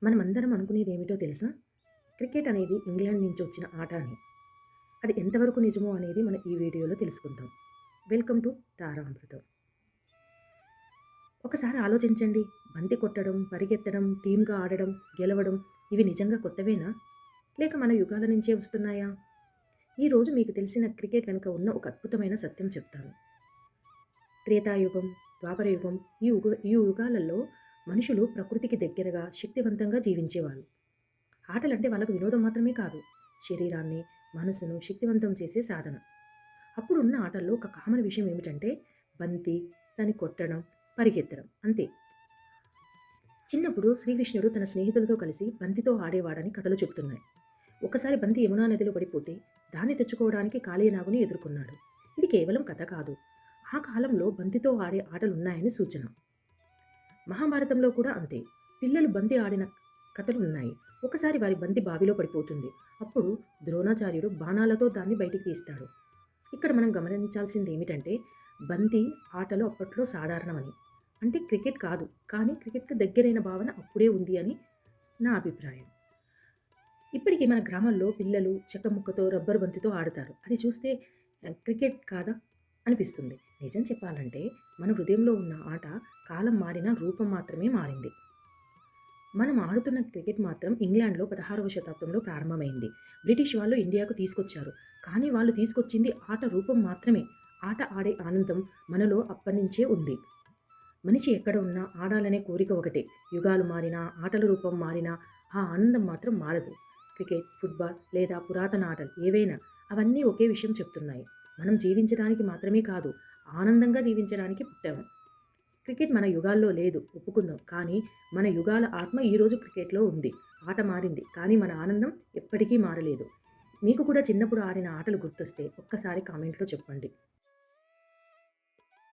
మనమందరం అనుకునేది ఏమిటో తెలుసా? క్రికెట్ అనేది ఇంగ్లాండ్ నుంచి వచ్చిన ఆట అని. అది ఎంతవరకు నిజమో అనేది మనం ఈ వీడియోలో తెలుసుకుందాం. Welcome to Taramrutham. ఒకసారి ఆలోచించండి. బంతి కొట్టడం, పరిగెత్తడం, టీమ్‌గా ఆడడం, గెలవడం ఇవి నిజంగా కొత్తవేనా? లేక మన యుగాల నుంచే వస్తున్నాయా? ఈరోజు మీకు తెలిసిన క్రికెట్ వెనుక ఉన్న ఒక అద్భుతమైన సత్యం చెప్తాను. త్రేతాయుగం, ద్వాపరయుగం ఈ యుగాలలో మనుషులు ప్రకృతికి దగ్గరగా, శక్తివంతంగా జీవించేవాళ్ళు. ఆటలంటే వాళ్ళకు వినోదం మాత్రమే కాదు, శరీరాన్ని, మనసును శక్తివంతం చేసే సాధన. అప్పుడున్న ఆటల్లో ఒక కామన్ విషయం ఏమిటంటే బంతి, దాన్ని కొట్టడం, పరిగెత్తడం అంతే. చిన్నప్పుడు శ్రీకృష్ణుడు తన స్నేహితులతో కలిసి బంతితో ఆడేవాడని కథలు చెబుతున్నాయి. ఒకసారి బంతి యమునా నదిలో పడిపోతే దాన్ని తెచ్చుకోవడానికి కాళీయనాగుని ఎదుర్కొన్నాడు. ఇది కేవలం కథ కాదు. ఆ కాలంలో బంతితో ఆడే ఆటలున్నాయని సూచన. మహాభారతంలో కూడా అంతే. పిల్లలు బంతి ఆడిన కథలు ఉన్నాయి. ఒకసారి వారి బంతి బావిలో పడిపోతుంది. అప్పుడు ద్రోణాచార్యుడు బాణాలతో దాన్ని బయటికి తీస్తాడు. ఇక్కడ మనం గమనించాల్సింది ఏమిటంటే బంతి ఆటలు అప్పట్లో సాధారణమని. అంటే క్రికెట్ కాదు, కానీ క్రికెట్‌కి దగ్గరైన భావన అప్పుడే ఉంది అని నా అభిప్రాయం. ఇప్పటికీ మన గ్రామాల్లో పిల్లలు చెక్క ముక్కతో, రబ్బరు బంతితో ఆడతారు. అది చూస్తే క్రికెట్ కాదా అనిపిస్తుంది. నిజం చెప్పాలంటే మన హృదయంలో ఉన్న ఆట కాలం మారినా రూపం మాత్రమే మారింది. మనం ఆడుతున్న క్రికెట్ మాత్రం ఇంగ్లాండ్‌లో 16వ శతాబ్దంలో ప్రారంభమైంది. బ్రిటిష్ వాళ్ళు ఇండియాకు తీసుకొచ్చారు. కానీ వాళ్ళు తీసుకొచ్చింది ఆట రూపం మాత్రమే. ఆట ఆడే ఆనందం మనలో అప్పటినుంచే ఉంది. మనిషి ఎక్కడ ఉన్నా ఆడాలనే కోరిక ఒకటే. యుగాలు మారినా, ఆటల రూపం మారినా ఆ ఆనందం మాత్రం మారదు. క్రికెట్, ఫుట్బాల్ లేదా పురాతన ఆటలు ఏవైనా అవన్నీ ఒకే విషయం చెప్తున్నాయి. మనం జీవించడానికి మాత్రమే కాదు, ఆనందంగా జీవించడానికి పుట్టాము. క్రికెట్ మన యుగాల్లో లేదు ఒప్పుకుందాం, కానీ మన యుగాల ఆత్మ ఈరోజు క్రికెట్‌లో ఉంది. ఆట మారింది, కానీ మన ఆనందం ఎప్పటికీ మారలేదు. మీకు కూడా చిన్నప్పుడు ఆడిన ఆటలు గుర్తొస్తే ఒక్కసారి కామెంట్‌లో చెప్పండి.